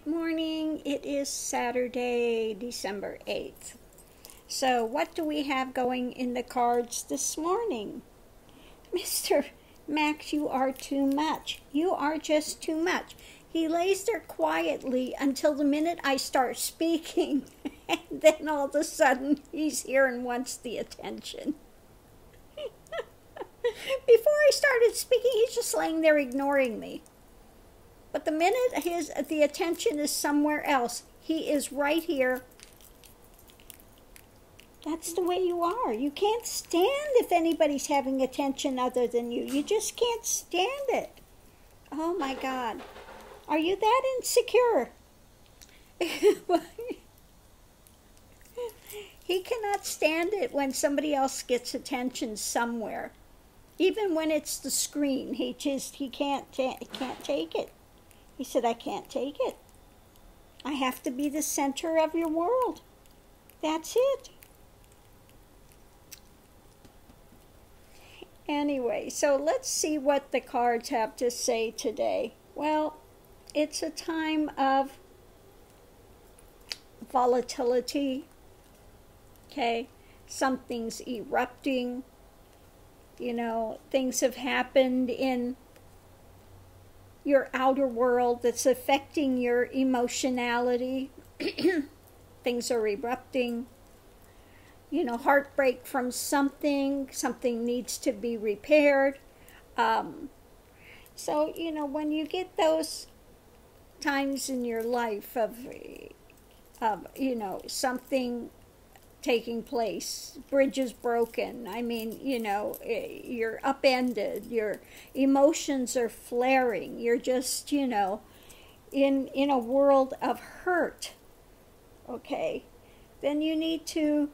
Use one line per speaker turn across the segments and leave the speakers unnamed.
Good morning. It is Saturday, December 8th. So what do we have going in the cards this morning? Mr. Max, you are too much. You are just too much. He lays there quietly until the minute I start speaking, and then all of a sudden he's here and wants the attention. Before I started speaking, he's just laying there ignoring me. But the minute the attention is somewhere else, he is right here. That's the way you are. You can't stand if anybody's having attention other than you. You just can't stand it. Oh my God. Are you that insecure? He cannot stand it when somebody else gets attention somewhere. Even when it's the screen, he can't take it. He said, I can't take it. I have to be the center of your world. That's it. Anyway, so let's see what the cards have to say today. Well, it's a time of volatility. Okay? Something's erupting. You know, things have happened in your outer world that's affecting your emotionality. Things are erupting. You know, heartbreak from something needs to be repaired. So, you know, when you get those times in your life of you know, something taking place, bridges broken, I mean, you know, you're upended, your emotions are flaring, you're just, you know, in a world of hurt, okay, then you need to,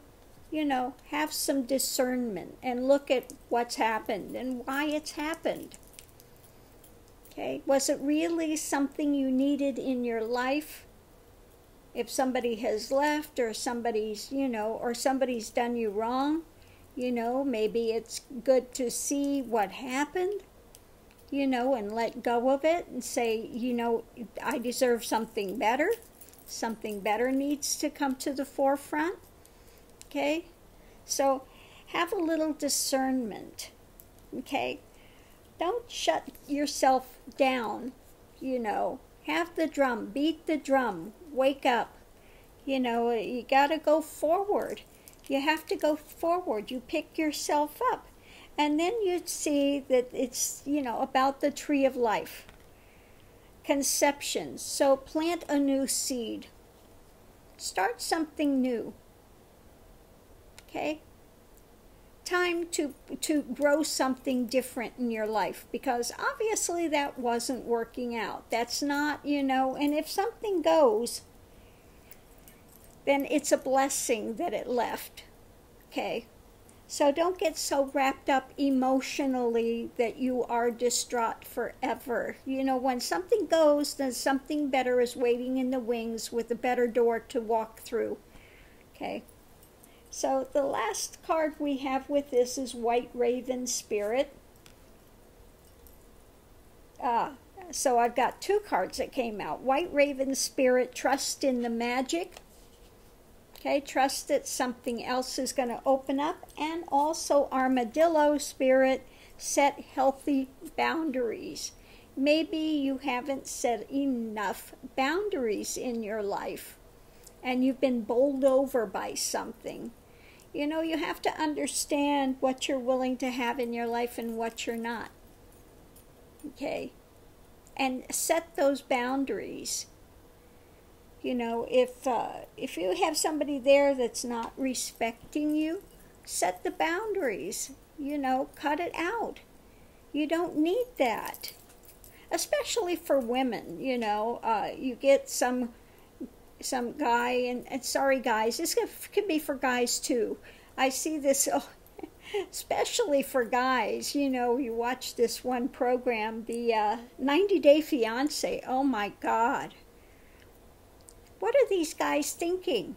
you know, have some discernment and look at what's happened and why it's happened. Okay, was it really something you needed in your life? If somebody has left or somebody's, you know, or somebody's done you wrong, you know, maybe it's good to see what happened, you know, and let go of it and say, you know, I deserve something better. Something better needs to come to the forefront. Okay? So have a little discernment. Okay? Don't shut yourself down, you know. Have the drum, beat the drum, wake up. You know, you got to go forward. You have to go forward. You pick yourself up. And then you'd see that it's, you know, about the tree of life. Conception. So plant a new seed. Start something new. Okay? Time to grow something different in your life, because obviously that wasn't working out. That's not, you know, and if something goes, then it's a blessing that it left. Okay? So don't get so wrapped up emotionally that you are distraught forever. You know, when something goes, then something better is waiting in the wings with a better door to walk through. Okay? So the last card we have with this is White Raven Spirit. So I've got two cards that came out. White Raven Spirit, trust in the magic. Okay, trust that something else is going to open up. And also Armadillo Spirit, set healthy boundaries. Maybe you haven't set enough boundaries in your life, and you've been bowled over by something. You know, you have to understand what you're willing to have in your life and what you're not. Okay? And set those boundaries. You know, if you have somebody there that's not respecting you, set the boundaries. You know, cut it out. You don't need that. Especially for women, you know. You get some guy, and sorry guys, this could be for guys too. I see this, especially for guys, you know, you watch this one program, the 90 Day Fiancé. Oh my God. What are these guys thinking?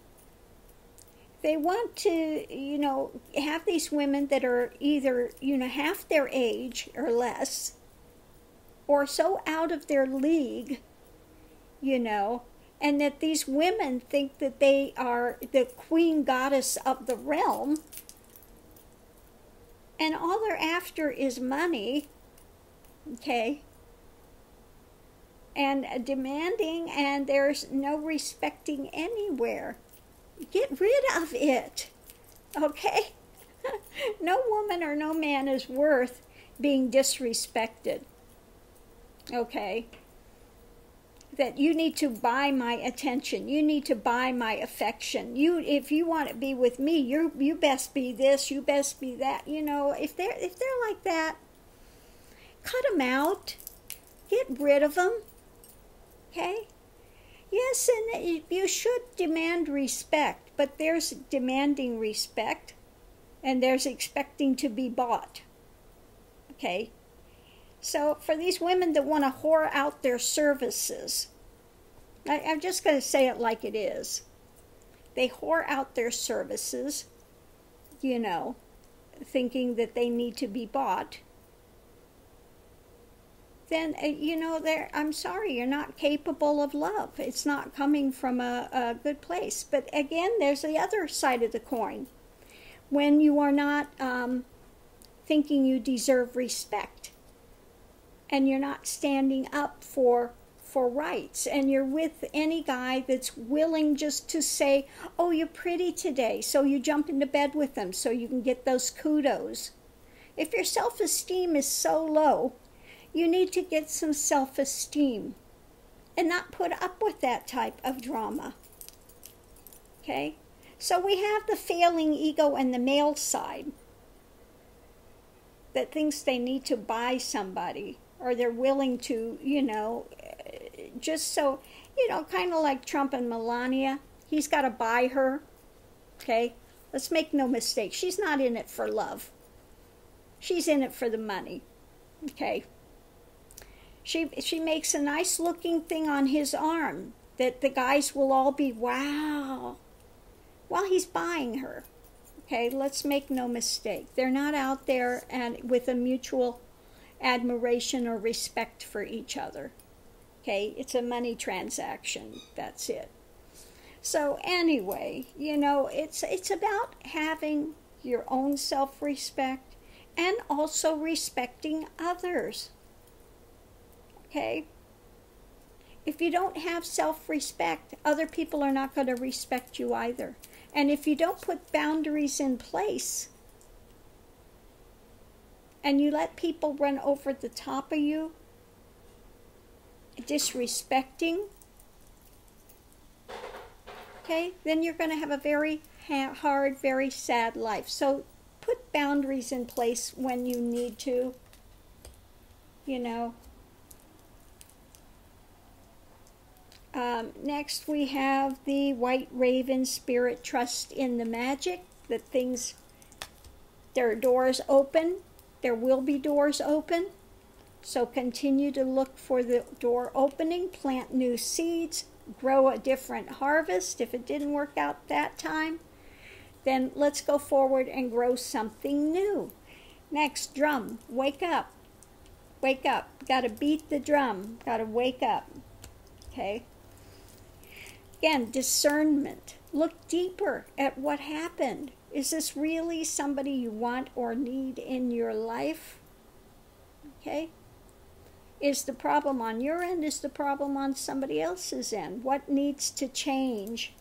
They want to, you know, have these women that are either, you know, half their age or less, or so out of their league, you know, and that these women think that they are the queen goddess of the realm, and all they're after is money, okay, and demanding, and there's no respecting anywhere. Get rid of it, okay? No woman or no man is worth being disrespected, okay? That you need to buy my attention, you need to buy my affection. If you want to be with me, you best be this, you best be that. You know, if they're like that, cut them out, get rid of them. Okay? Yes, and you should demand respect, but there's demanding respect, and there's expecting to be bought. Okay? So for these women that want to whore out their services, I'm just going to say it like it is. They whore out their services, you know, thinking that they need to be bought. Then, you know, I'm sorry, you're not capable of love. It's not coming from a good place. But again, there's the other side of the coin. When you are not thinking you deserve respect, and you're not standing up for rights, and you're with any guy that's willing just to say, oh, you're pretty today, so you jump into bed with them so you can get those kudos. If your self-esteem is so low, you need to get some self-esteem and not put up with that type of drama. Okay? So we have the failing ego and the male side that thinks they need to buy somebody, or they're willing to, you know, just so, you know, kind of like Trump and Melania. He's got to buy her, okay? Let's make no mistake. She's not in it for love. She's in it for the money, okay? She makes a nice looking thing on his arm that the guys will all be, wow, while he's buying her. Okay, let's make no mistake. They're not out there and with a mutual admiration or respect for each other. Okay, it's a money transaction. That's it. So anyway, you know, it's about having your own self-respect and also respecting others. Okay? If you don't have self-respect, other people are not going to respect you either. And if you don't put boundaries in place, and you let people run over the top of you, disrespecting, okay, then you're going to have a very hard, very sad life. So put boundaries in place when you need to, you know. Next we have the White Raven Spirit. Trust in the magic, that things, there are doors open. There will be doors open. So continue to look for the door opening, plant new seeds, grow a different harvest. If it didn't work out that time, then let's go forward and grow something new. Next, drum, wake up. Wake up. Got to beat the drum. Got to wake up. Okay? Again, discernment. Look deeper at what happened. Is this really somebody you want or need in your life? Okay? Is the problem on your end? Is the problem on somebody else's end? What needs to change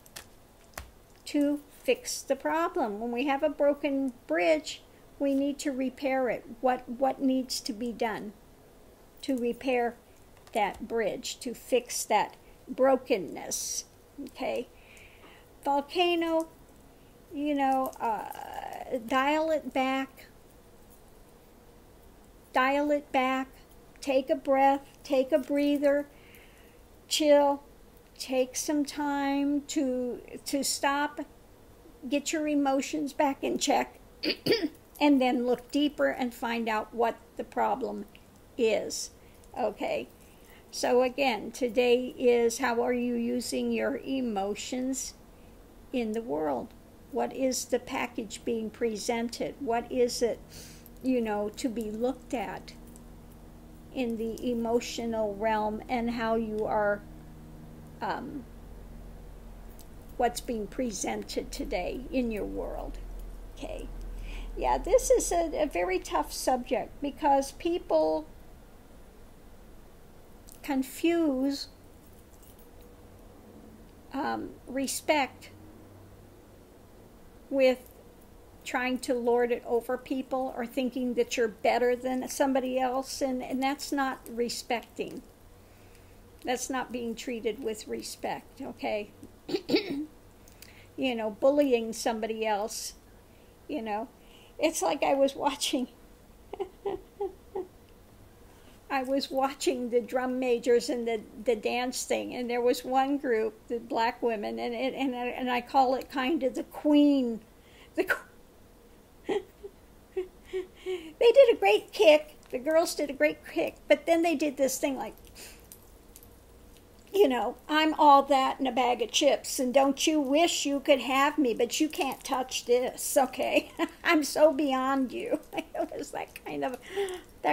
to fix the problem? When we have a broken bridge, we need to repair it. What needs to be done to repair that bridge, to fix that brokenness? Okay? Volcano, you know, dial it back. Dial it back. Take a breath. Take a breather. Chill. Take some time to stop. Get your emotions back in check. And then look deeper and find out what the problem is. Okay? So again, today is how are you using your emotions in the world? What is the package being presented? What is it, you know, to be looked at in the emotional realm, and how you are what's being presented today in your world. Okay. Yeah, this is a very tough subject because people confuse respect with trying to lord it over people or thinking that you're better than somebody else, and that's not respecting. That's not being treated with respect, okay? Bullying somebody else, It's like I was watching the drum majors and the dance thing, and there was one group, the black women, and I call it kind of the queen. They did a great kick. The girls did a great kick, but then they did this thing like, I'm all that in a bag of chips, and don't you wish you could have me, but you can't touch this, okay? I'm so beyond you. It was that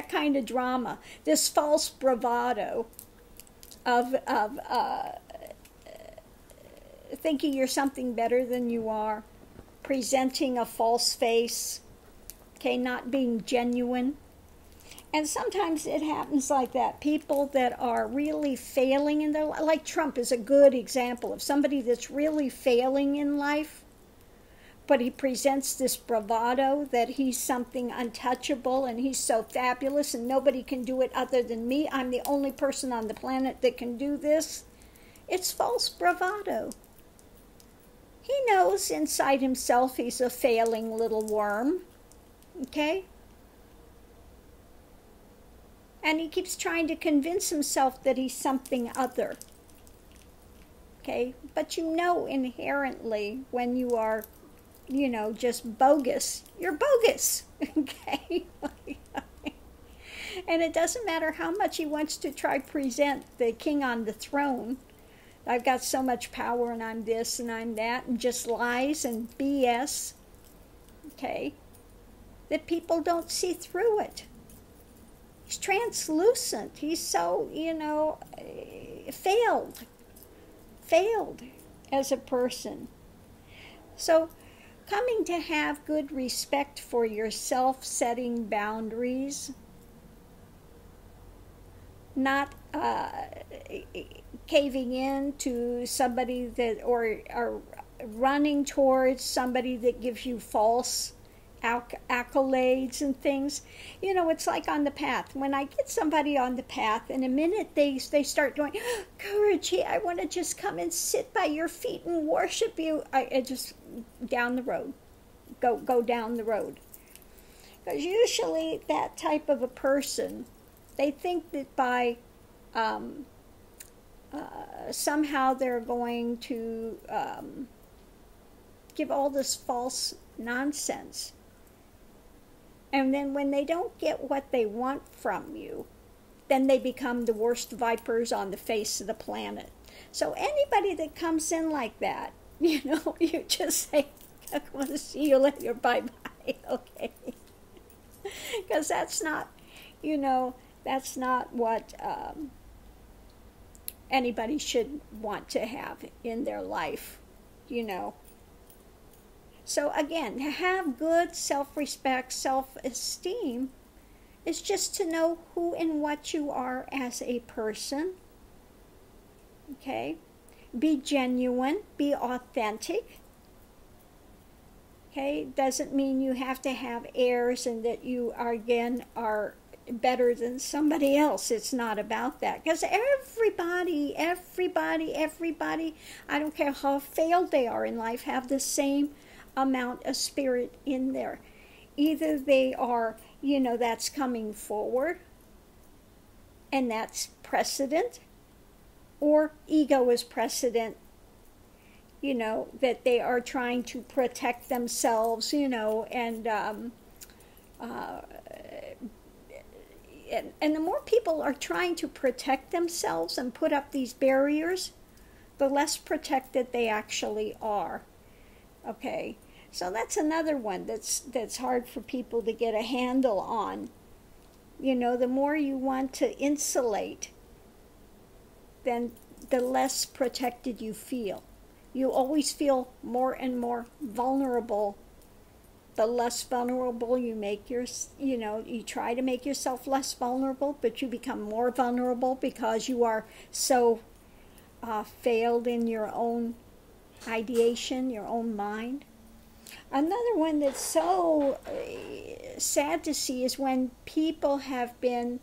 kind of drama. This false bravado of thinking you're something better than you are, presenting a false face, okay, not being genuine. And sometimes it happens like that. People that are really failing in their life, like Trump is a good example of somebody that's really failing in life, but he presents this bravado that he's something untouchable and he's so fabulous and nobody can do it other than me. I'm the only person on the planet that can do this. It's false bravado. He knows inside himself he's a failing little worm, okay? And he keeps trying to convince himself that he's something other. Okay? But inherently when you are, just bogus, you're bogus. Okay? And it doesn't matter how much he wants to try to present the king on the throne. I've got so much power and I'm this and I'm that, and just lies and BS. Okay? That people don't see through it. He's translucent. He's so, failed as a person. So coming to have good respect for yourself, setting boundaries, not caving in to somebody that, or running towards somebody that gives you false accolades and things. It's like on the path. When I get somebody on the path, in a minute they start doing, courage, I want to just come and sit by your feet and worship you. I just down the road, go down the road. Because usually that type of a person, they think that by somehow they're going to give all this false nonsense. And then when they don't get what they want from you, then they become the worst vipers on the face of the planet. So anybody that comes in like that, you just say, I want to see you later, bye-bye, okay? Because that's not, that's not what anybody should want to have in their life, So again, to have good self-respect, self-esteem is just to know who and what you are as a person. Okay? Be genuine, be authentic. Okay? Doesn't mean you have to have airs and that you are better than somebody else. It's not about that. Because everybody, I don't care how failed they are in life, have the same amount of spirit in there. Either they are, that's coming forward and that's precedent, or ego is precedent, that they are trying to protect themselves, and the more people are trying to protect themselves and put up these barriers, the less protected they actually are. Okay? So that's another one that's hard for people to get a handle on. The more you want to insulate, then the less protected you feel. You always feel more and more vulnerable. The less vulnerable you make you try to make yourself less vulnerable, but you become more vulnerable because you are so failed in your own ideation, your own mind. Another one that's so sad to see is when people have been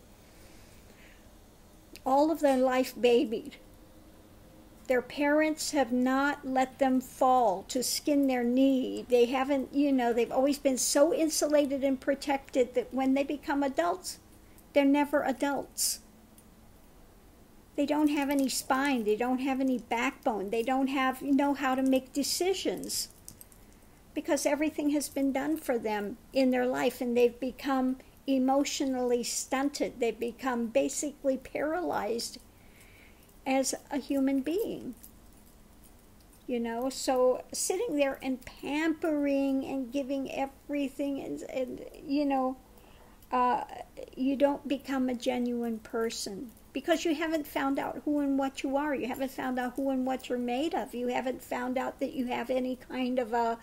all of their life babied. Their parents have not let them fall to skin their knee. They haven't, they've always been so insulated and protected that when they become adults, they're never adults. They don't have any spine. They don't have any backbone. They don't know how to make decisions because everything has been done for them in their life, and they've become emotionally stunted. They've become basically paralyzed as a human being. So sitting there and pampering and giving everything, and you don't become a genuine person because you haven't found out who and what you are. You haven't found out who and what you're made of. You haven't found out that you have any kind of a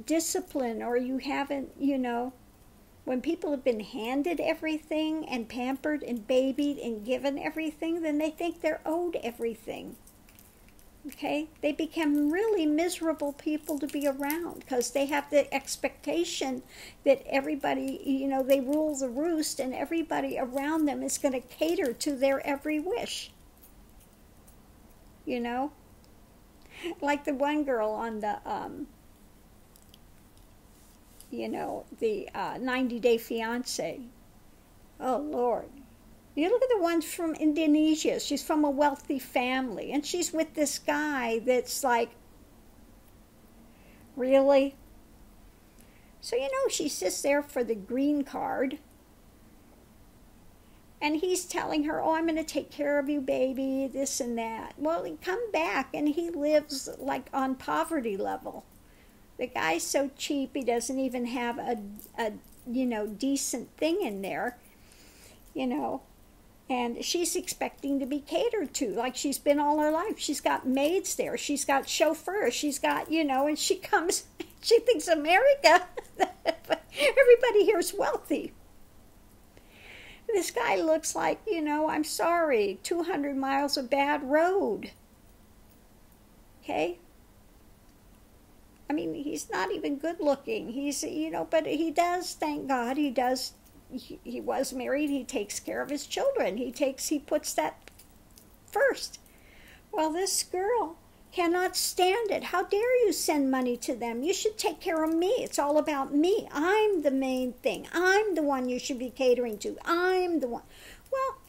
discipline, or you haven't, when people have been handed everything and pampered and babied and given everything, then they think they're owed everything. Okay? They become really miserable people to be around because they have the expectation that everybody, they rule the roost and everybody around them is going to cater to their every wish. Like the one girl on the, the 90 Day Fiancé. Oh, Lord. You look at the one from Indonesia. She's from a wealthy family, and she's with this guy that's like, really? So, she sits there for the green card, and he's telling her, oh, I'm going to take care of you, baby, this and that. Well, he come back, and he lives like on poverty level. The guy's so cheap, he doesn't even have a decent thing in there, and she's expecting to be catered to like she's been all her life. She's got maids there. She's got chauffeurs. She's got, and she comes, she thinks America, everybody here is wealthy. This guy looks like, I'm sorry, 200 miles of bad road. Okay? I mean, he's not even good looking. He's, but he does, thank God, he was married. He takes care of his children. He puts that first. Well, this girl cannot stand it. How dare you send money to them? You should take care of me. It's all about me. I'm the main thing. I'm the one you should be catering to. I'm the one. Well,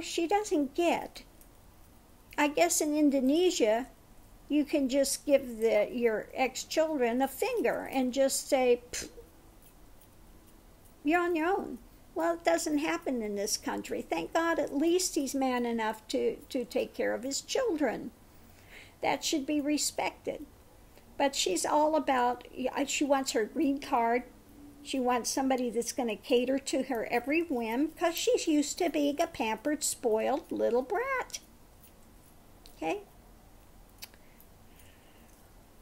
she doesn't get. I guess in Indonesia, you can just give your ex-children a finger and just say, you're on your own. Well, it doesn't happen in this country. Thank God at least he's man enough to take care of his children. That should be respected. But she's all about, she wants her green card. She wants somebody that's going to cater to her every whim because she's used to being a pampered, spoiled little brat. Okay?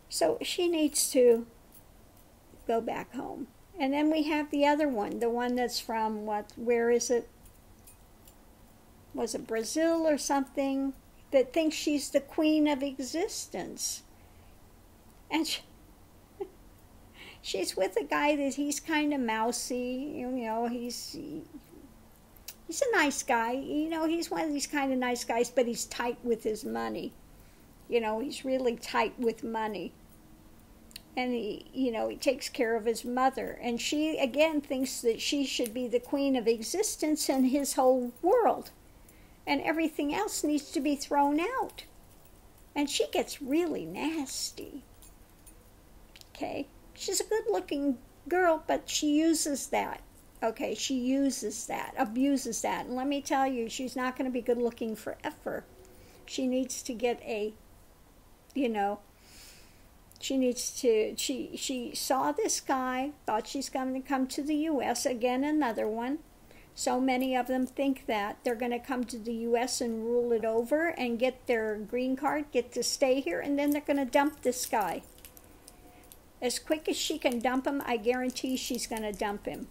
So she needs to go back home. And then we have the other one, the one that's from where is it? Was it Brazil or something? That thinks she's the queen of existence. And she's with a guy that he's kind of mousy, he's a nice guy. He's one of these kind of nice guys, but he's tight with his money. He's really tight with money. And he takes care of his mother. And she, again, thinks that she should be the queen of existence in his whole world. And everything else needs to be thrown out. And she gets really nasty. Okay? She's a good-looking girl, but she uses that. Okay? She uses that, abuses that. And let me tell you, she's not going to be good-looking forever. She needs to get a, she saw this guy, thought she's going to come to the U.S., again, another one. So many of them think that they're going to come to the U.S. and rule it over and get their green card, get to stay here, and then they're going to dump this guy. As quick as she can dump him, I guarantee she's going to dump him.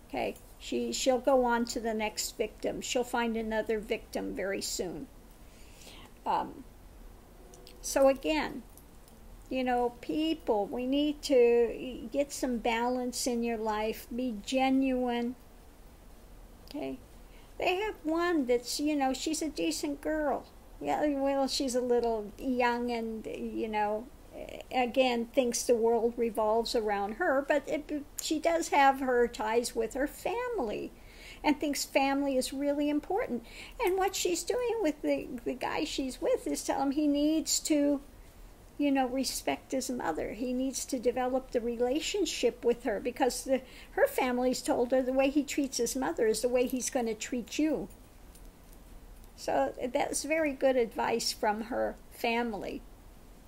Okay, she'll go on to the next victim. She'll find another victim very soon. So again, you know, people, we need to get some balance in your life. Be genuine. Okay, they have one that's, you know, she's a decent girl. Yeah, well, she's a little young and, you know, again, thinks the world revolves around her, but she does have her ties with her family and thinks family is really important. And what she's doing with the guy she's with is tell him he needs to, you know, respect his mother. He needs to develop the relationship with her because her family's told her the way he treats his mother is the way he's going to treat you. So that's very good advice from her family.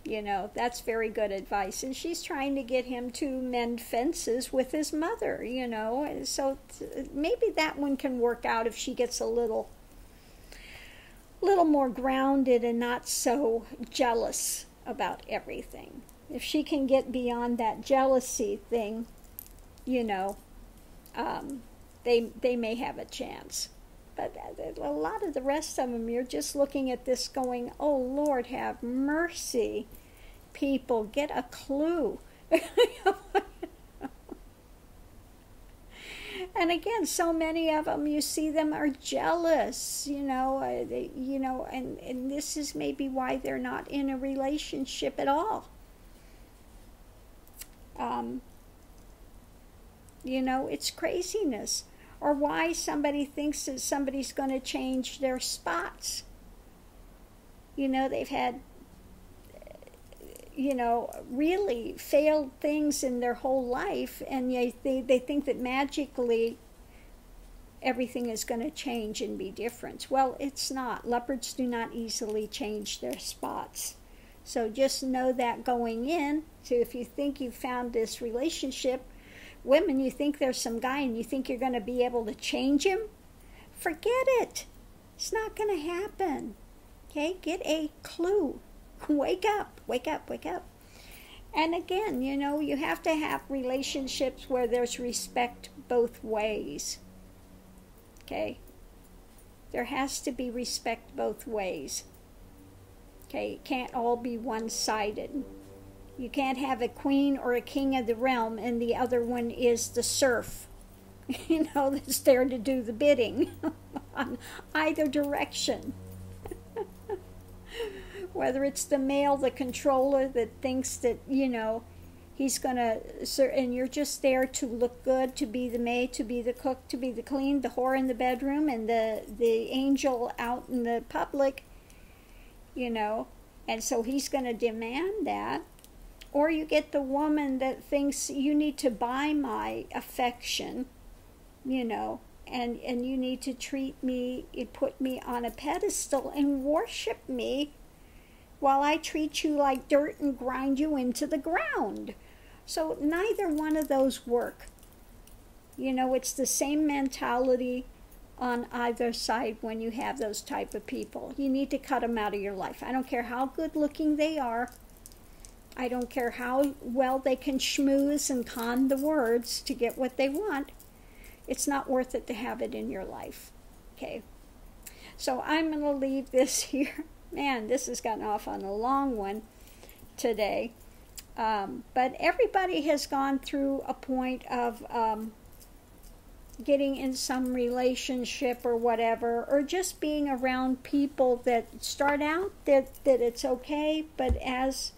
You know, that's very good advice. And she's trying to get him to mend fences with his mother, you know. So maybe that one can work out if she gets a little more grounded and not so jealous about everything. If she can get beyond that jealousy thing, you know, they may have a chance. But a lot of the rest of them, you're just looking at this going, oh, Lord, have mercy. People, get a clue. And again, so many of them, you see them are jealous, you know, and this is maybe why they're not in a relationship at all. You know, it's craziness. Or why somebody thinks that somebody's going to change their spots. You know, they've had, you know, really failed things in their whole life, and they think that magically everything is going to change and be different. Well, it's not. Leopards do not easily change their spots. So just know that going in. So if you think you found this relationship, women, you think there's some guy and you think you're going to be able to change him, forget it. It's not going to happen. Okay, get a clue. Wake up, wake up, wake up. And again, you know, you have to have relationships where there's respect both ways. Okay? There has to be respect both ways. Okay, it can't all be one-sided. You can't have a queen or a king of the realm and the other one is the serf, you know, that's there to do the bidding on either direction. Whether it's the male, the controller that thinks that, you know, he's going to, and you're just there to look good, to be the maid, to be the cook, to be the clean, the whore in the bedroom, and the angel out in the public, you know, and so he's going to demand that. Or you get the woman that thinks you need to buy my affection, you know, and you need to treat me, put me on a pedestal and worship me while I treat you like dirt and grind you into the ground. So neither one of those work. You know, it's the same mentality on either side when you have those type of people. You need to cut them out of your life. I don't care how good looking they are. I don't care how well they can schmooze and con the words to get what they want. It's not worth it to have it in your life. Okay? So I'm going to leave this here. Man, this has gotten off on a long one today. But everybody has gone through a point of getting in some relationship or whatever, or just being around people that start out that it's okay, but as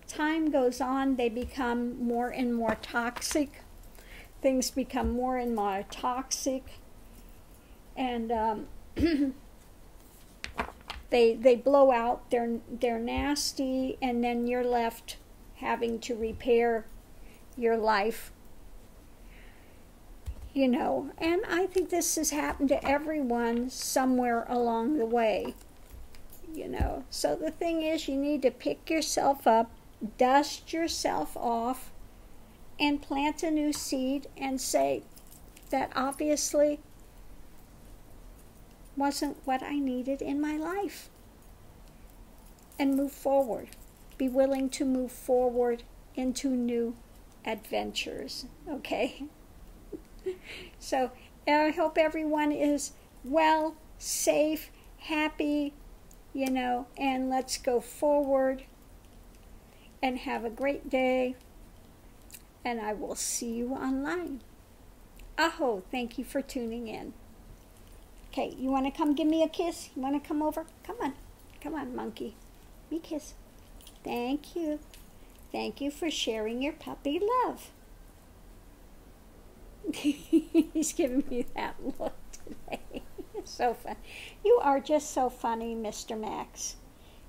time goes on, they become more and more toxic. Things become more and more toxic, and they blow out. They're nasty, and then you're left having to repair your life. You know, and I think this has happened to everyone somewhere along the way. You know, so the thing is, you need to pick yourself up, dust yourself off, and plant a new seed and say that obviously wasn't what I needed in my life. And move forward. Be willing to move forward into new adventures, okay? So I hope everyone is well, safe, happy, and let's go forward and have a great day. And I will see you online. Aho, thank you for tuning in. Okay, you want to come give me a kiss? You want to come over? Come on, monkey. Me kiss. Thank you. Thank you for sharing your puppy love. He's giving me that look today. So fun. You are just so funny, Mr. Max.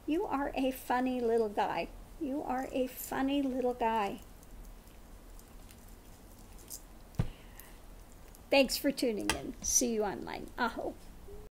You are a funny little guy. You are a funny little guy. Thanks for tuning in. See you online. Aho.